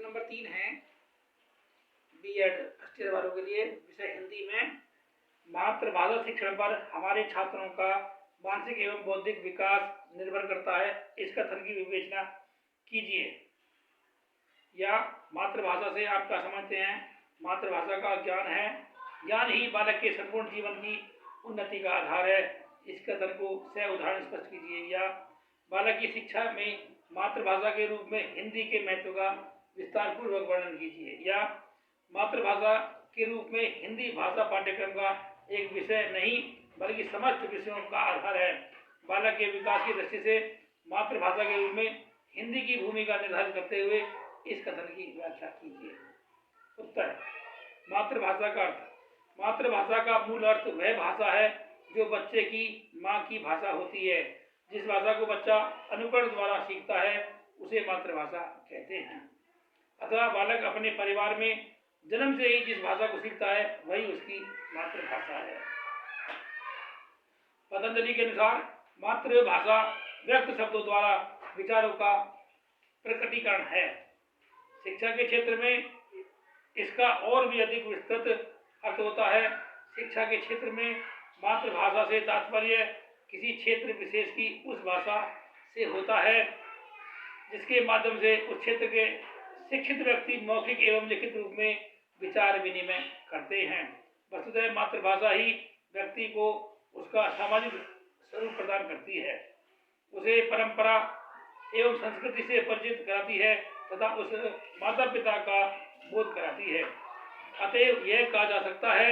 Number 3 है BEd first year वालों के लिए विषय हिंदी में मातृभाषा शिक्षण पर हमारे छात्रों का मानसिक एवं बौद्धिक विकास निर्भर करता है। इस कथन की विवेचना कीजिए। या मातृभाषा से आप क्या समझते हैं? मातृभाषा का ज्ञान है, ज्ञान ही बालक के संपूर्ण जीवन की उन्नति का आधार है। इस कथन को सह उदाहरण स्पष्ट कीजिए। या बालक की शिक्षा में मातृभाषा के रूप में हिंदी के महत्व का विस्तार पूर्वक वर्णन कीजिए। या मातृभाषा के रूप में हिंदी भाषा पाठ्यक्रम का एक विषय नहीं बल्कि समस्त विषयों का आधार है। बालक के विकास की दृष्टि से मातृभाषा के रूप में हिंदी की भूमिका निर्धारित करते हुए इस कथन की व्याख्या कीजिए। उत्तर: मातृभाषा का अर्थ: मातृभाषा का मूल अर्थ वह भाषा है जो बच्चे की माँ की भाषा होती है। जिस भाषा को बच्चा अनुकरण द्वारा सीखता है उसे मातृभाषा कहते हैं। अथवा बालक अपने परिवार में जन्म से ही जिस भाषा को सीखता है वही उसकी मातृभाषा है। पतंजलि के अनुसार मातृभाषा व्यक्त शब्दों द्वारा विचारों का प्रकटीकरण है। शिक्षा के क्षेत्र में इसका और भी अधिक विस्तृत अर्थ होता है। शिक्षा के क्षेत्र में मातृभाषा से तात्पर्य किसी क्षेत्र विशेष की उस भाषा से होता है जिसके माध्यम से उस क्षेत्र के शिक्षित व्यक्ति मौखिक एवं लिखित रूप में विचार विनिमय करते हैं। वस्तुतः मातृभाषा ही व्यक्ति को उसका सामाजिक स्वरूप प्रदान करती है, उसे परंपरा एवं संस्कृति से परिचित कराती है तथा उस माता पिता का बोध कराती है। अतएव यह कहा जा सकता है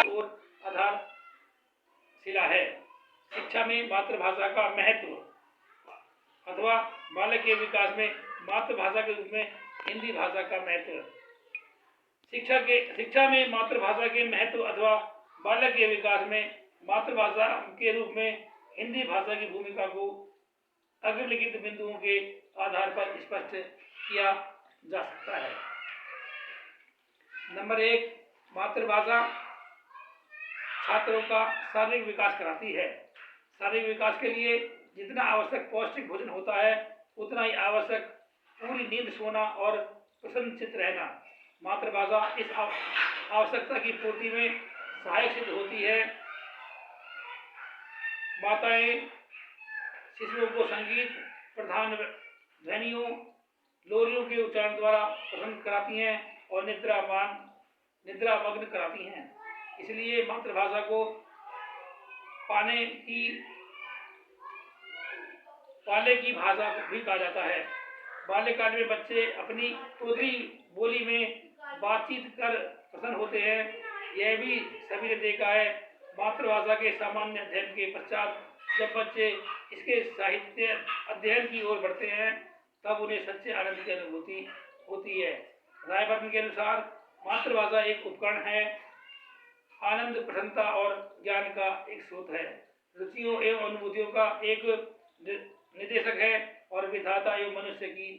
और आधारशिला है। शिक्षा में मातृभाषा का महत्व अथवा बालक के विकास में मातृभाषा के रूप में हिंदी भाषा का महत्व। शिक्षा में मातृभाषा के महत्व अथवा बालक के विकास में मातृभाषा के रूप में हिंदी भाषा की भूमिका को अग्रलिखित बिंदुओं के आधार पर स्पष्ट किया जा सकता है। नंबर 1, मातृभाषा छात्रों का शारीरिक विकास कराती है। शारीरिक विकास के लिए जितना आवश्यक पौष्टिक भोजन होता है उतना ही आवश्यक पूरी नींद सोना और प्रसन्नचित्त रहना। मातृभाषा इस आवश्यकता की पूर्ति में सहायक सिद्ध होती है। माताएं शिशुओं को संगीत प्रधान ध्वनियों लोरियों के उच्चारण द्वारा प्रसन्न कराती हैं और निद्रामग्न कराती हैं। इसलिए मातृभाषा को पाले की भाषा भी कहा जाता है। बाल्यकाल में बच्चे अपनी तोदरी बोली में बातचीत कर प्रसन्न होते हैं। यह भी सभी ने देखा है। मातृभाषा के सामान्य अध्ययन के पश्चात जब बच्चे इसके साहित्य अध्ययन की ओर बढ़ते हैं तब उन्हें सच्चे आनंद की अनुभूति होती है। रायवर्धन के अनुसार मातृभाषा एक उपकरण है, आनंद, प्रसन्नता और ज्ञान का एक स्रोत है, रुचियों एवं अनुभूतियों का एक निर्देशक है और विधाता एवं मनुष्य की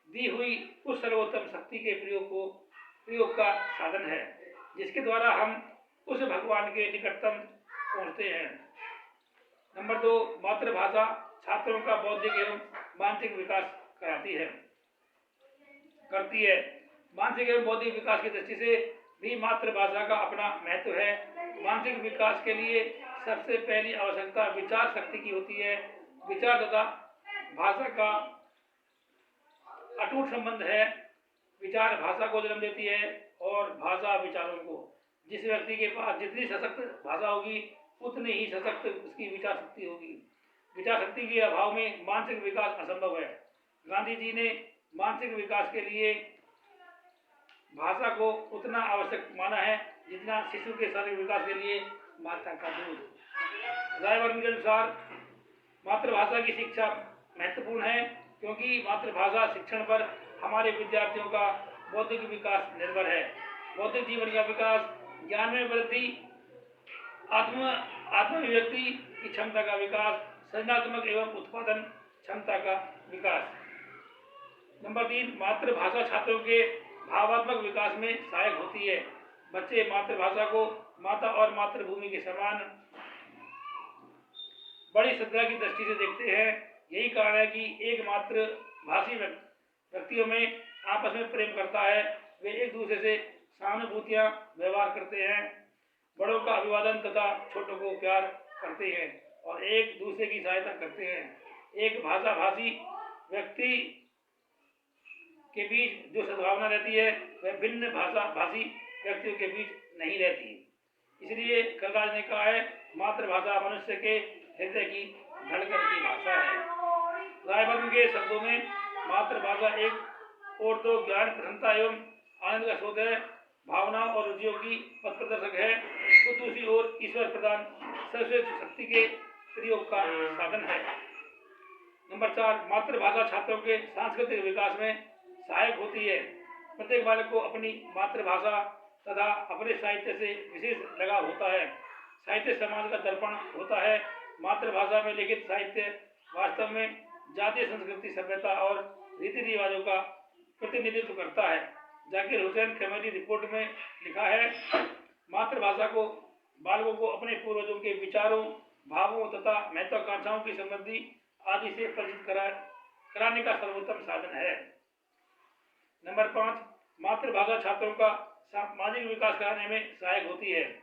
दी हुई उस सर्वोत्तम शक्ति के प्रयोग का साधन है जिसके द्वारा हम उस भगवान के निकटतम पहुँचते हैं। नंबर 2, मातृभाषा छात्रों का बौद्धिक एवं मानसिक विकास करती है। मानसिक एवं बौद्धिक विकास की दृष्टि से भी मातृभाषा का अपना महत्व है। मानसिक विकास के लिए सबसे पहली आवश्यकता विचार शक्ति की होती है। विचार तथा भाषा का अटूट संबंध है। विचार भाषा को जन्म देती है और भाषा विचारों को। जिस व्यक्ति के पास जितनी सशक्त भाषा होगी उतनी ही सशक्त उसकी विचार शक्ति होगी। विचार शक्ति के अभाव में मानसिक विकास असंभव है। गांधी जी ने मानसिक विकास के लिए भाषा को उतना आवश्यक माना है जितना शिशु के शारीरिक विकास के लिए माता का दूध। रायवर्धन के अनुसार मातृभाषा की शिक्षा महत्वपूर्ण है क्योंकि मातृभाषा शिक्षण पर हमारे विद्यार्थियों का बौद्धिक विकास निर्भर है। बौद्धिक जीवन का विकास, ज्ञान में वृद्धि, आत्माभिव्यक्ति की क्षमता का विकास, सृजनात्मक एवं उत्पादन क्षमता का विकास। नंबर 3, मातृभाषा छात्रों के भावात्मक विकास में सहायक होती है। बच्चे मातृभाषा को माता और मातृभूमि के समान बड़ी श्रद्धा की दृष्टि से देखते हैं यही कारण है कि एकमात्र भाषी व्यक्तियों में आपस में प्रेम करता है। वे एक दूसरे से सहानुभूतियाँ व्यवहार करते हैं, बड़ों का अभिवादन तथा छोटों को प्यार करते हैं और एक दूसरे की सहायता करते हैं। एक भाषी व्यक्ति के बीच जो सद्भावना रहती है वह भिन्न भाषी व्यक्तियों के बीच नहीं रहती। इसलिए कलराज ने कहा है, मातृभाषा मनुष्य के हृदय की धड़कन की भाषा है। रायबर्ग के शब्दों में मातृभाषा एक और तो ज्ञान, प्रसन्नता एवं आनंद का स्रोत है, भावनाओं और रुचियों की पथ प्रदर्शक है, तो दूसरी ओर ईश्वर प्रदान सर्वश्रेष्ठ शक्ति के प्रयोग का साधन है। नंबर 4, मातृभाषा छात्रों के सांस्कृतिक विकास में सहायक होती है। प्रत्येक बालक को अपनी मातृभाषा तथा अपने साहित्य से विशेष लगाव होता है। साहित्य समाज का दर्पण होता है। मातृभाषा में लिखित साहित्य वास्तव में जातीय संस्कृति, सभ्यता और रीति रिवाजों का प्रतिनिधित्व करता है। जाकिर हुसैन कमेटी रिपोर्ट में लिखा है, मातृभाषा को बालकों को अपने पूर्वजों के विचारों, भावों तथा महत्वाकांक्षाओं की समृद्धि आदि से परिचित कराने का सर्वोत्तम साधन है। नंबर 5, मातृभाषा छात्रों का सामाजिक विकास कराने में सहायक होती है।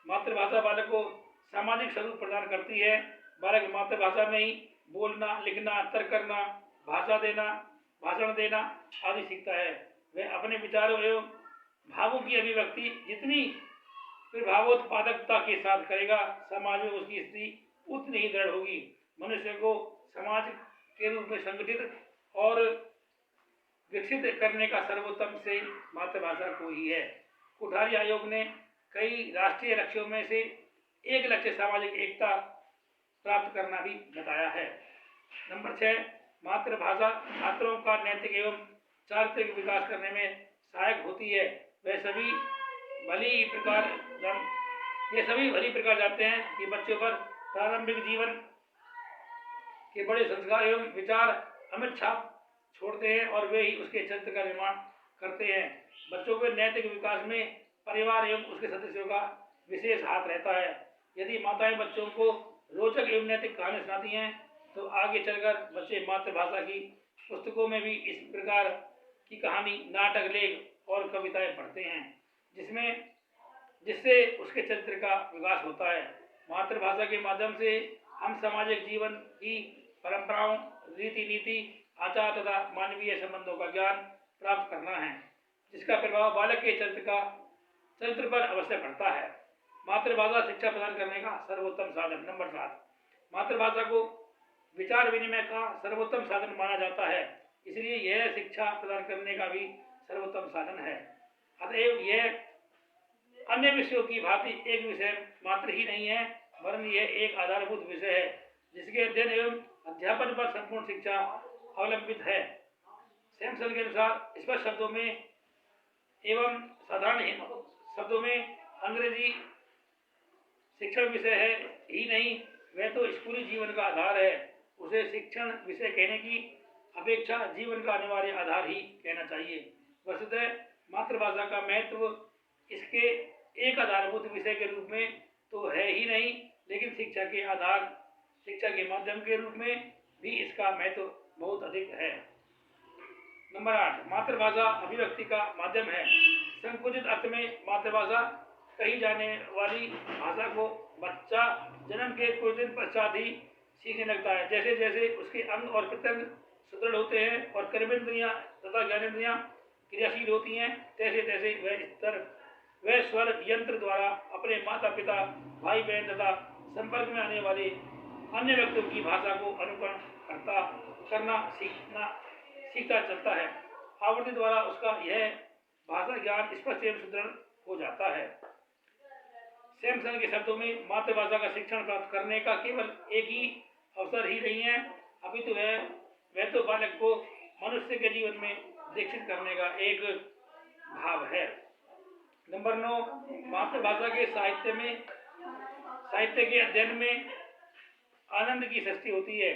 मातृभाषा बालक को सामाजिक स्वरूप प्रदान करती है। बालक मातृभाषा में ही बोलना, लिखना, तर्क करना, भाषण देना आदि सीखता है। वह अपने विचारों एवं भावों की अभिव्यक्ति जितनी प्रभावोत्पादकता के साथ करेगा, समाज में उसकी स्थिति उतनी ही दृढ़ होगी। मनुष्य को समाज के रूप में संगठित और विकसित करने का सर्वोत्तम से मातृभाषा को ही है। कोठारी आयोग ने कई राष्ट्रीय लक्ष्यों में से एक लक्ष्य सामाजिक एकता प्राप्त करना भी बताया है। नंबर 6, मातृभाषा छात्रों का नैतिक एवं चारित्रिक विकास करने में सहायक होती है। वे सभी भली प्रकार जानते हैं कि बच्चों पर प्रारंभिक जीवन के बड़े संस्कार एवं विचार अमिट छाप छोड़ते हैं और वे ही उसके चरित्र का निर्माण करते हैं। बच्चों के नैतिक विकास में परिवार एवं उसके सदस्यों का विशेष हाथ रहता है। यदि माताएं बच्चों को रोचक एवं नैतिक कहानी सुनाती हैं तो आगे चलकर बच्चे मातृभाषा की पुस्तकों में भी इस प्रकार की कहानी, नाटक, लेख और कविताएं पढ़ते हैं, जिससे उसके चरित्र का विकास होता है। मातृभाषा के माध्यम से हम सामाजिक जीवन की परंपराओं, रीति नीति, आचार तथा मानवीय संबंधों का ज्ञान प्राप्त करना है, जिसका प्रभाव बालक के चरित्र पर अवश्य पड़ता है। मातृभाषा शिक्षा प्रदान करने का सर्वोत्तम साधन। नंबर 7, मातृभाषा को विचार विनिमय का सर्वोत्तम साधन माना जाता है, इसलिए यह शिक्षा प्रदान करने का भी सर्वोत्तम साधन है। अतएव यह अन्य विषयों की भांति एक विषय मात्र ही नहीं है, वरन यह एक आधारभूत विषय है, जिसके अध्ययन एवं अध्यापन पर संपूर्ण शिक्षा अवलंबित है। सैमसन के अनुसार स्पष्ट शब्दों में एवं साधारण शब्दों में अंग्रेजी शिक्षण विषय है ही नहीं, वह तो स्कूली जीवन का आधार है। उसे शिक्षण विषय कहने की अपेक्षा जीवन का अनिवार्य आधार ही कहना चाहिए। वस्तुतः मातृभाषा का महत्व इसके एक आधारभूत विषय के रूप में तो है ही नहीं, लेकिन शिक्षा के माध्यम के रूप में भी इसका महत्व बहुत अधिक है। नंबर 8, मातृभाषा अभिव्यक्ति का माध्यम है। संकुचित अर्थ में मातृभाषा कही जाने वाली भाषा को बच्चा जन्म के कुछ दिन पश्चात ही सीखने लगता है। जैसे जैसे उसके अंग और प्रत्यंग सुदृढ़ होते हैं और कर्मेंद्रियां तथा ज्ञानेंद्रियां क्रियाशील होती हैं, तैसे तैसे वह स्वर यंत्र द्वारा अपने माता पिता, भाई बहन तथा संपर्क में आने वाले अन्य व्यक्तियों की भाषा को अनुकरण करना सीखता चलता है। आवृत्ति द्वारा उसका यह भाषा ज्ञान स्पष्ट एवं सुदृढ़ हो जाता है। सैमसन के शब्दों में मातृभाषा का शिक्षण प्राप्त करने का केवल एक ही अवसर ही नहीं है, अपितु वह तो बालक को मनुष्य के जीवन में दीक्षित करने का एक भाव है। नंबर 9, मातृभाषा के साहित्य के अध्ययन में आनंद की सृष्टि होती है।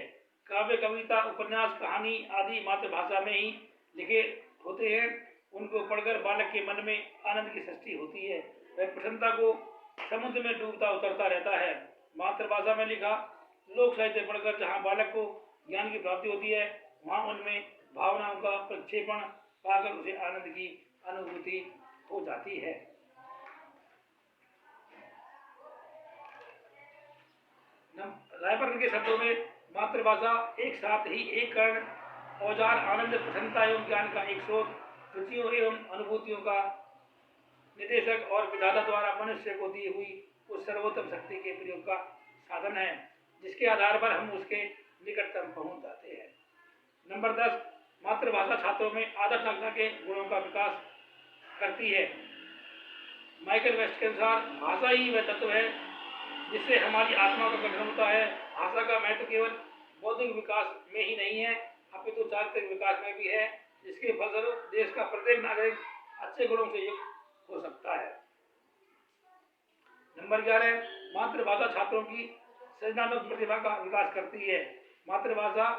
काव्य, कविता, उपन्यास, कहानी आदि मातृभाषा में ही लिखे होते हैं। उनको पढ़कर बालक के मन में आनंद की सृष्टि होती है। वह प्रसन्नता को समुद्र में डूबता उतरता रहता है। मातृभाषा में लिखा लोक साहित्य पढ़कर जहाँ बालक को ज्ञान की प्राप्ति होती है, वहाँ उनमें भावनाओं का प्रक्षेपण पाकर उसे आनंद की अनुभूति हो जाती है। रायपर्न के शब्दों में मातृभाषा एक साथ ही एक कर्ण, औजार, आनंद, प्रसन्नता एवं ज्ञान का एक स्रोत, रुचियों एवं अनुभूतियों का निदेशक और विधाता द्वारा मनुष्य को दी हुई उस सर्वोत्तम शक्ति के प्रयोग का साधन है, जिसके आधार पर हम उसके निकटतम पहुंच जाते हैं। नंबर 10, मातृभाषा छात्रों में आदर्शता के गुणों का विकास करती है। माइकल वेस्ट के अनुसार भाषा ही वह तत्व है जिससे हमारी आत्मा का गठन होता है। भाषा का महत्व केवल बौद्धिक विकास में ही नहीं है, अपितु चारित्रिक विकास में भी है, जिसके फलस्वरूप देश का प्रत्येक नागरिक अच्छे गुणों से युक्त हो सकता है। नंबर 11, मातृभाषा छात्रों की सृजनात्मक प्रतिभा का विकास करती है। मातृभाषा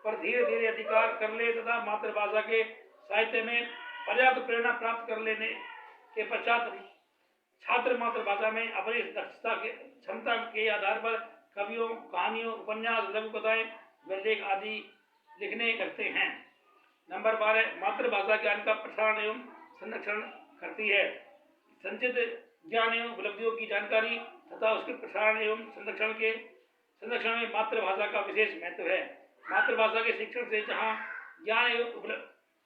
पर धीरे धीरे अधिकार कर ले तथा मातृभाषा के साहित्य में पर्याप्त प्रेरणा प्राप्त कर लेने के पश्चात छात्र मातृभाषा में अपनी दक्षता के क्षमता के आधार पर कवियों, कहानियों, उपन्यास, लघु कथाएं व लेख आदि लिखने लगते हैं। नंबर 12, मातृभाषा ज्ञान का प्रसारण एवं संरक्षण करती है। संचित ज्ञान एवं उपलब्धियों की जानकारी तथा उसके प्रसारण एवं संरक्षण में मातृभाषा का विशेष महत्व है। मातृभाषा के शिक्षण से जहाँ ज्ञान एवं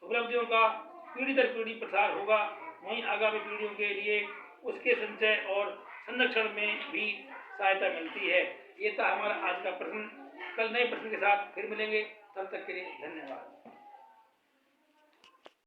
उपलब्धियों का पीढ़ी दर पीढ़ी प्रसार होगा, वहीं आगामी पीढ़ियों के लिए उसके संचय और संरक्षण में भी सहायता मिलती है। ये था हमारा आज का प्रश्न। कल नए प्रश्न के साथ फिर मिलेंगे, तब तक के लिए धन्यवाद।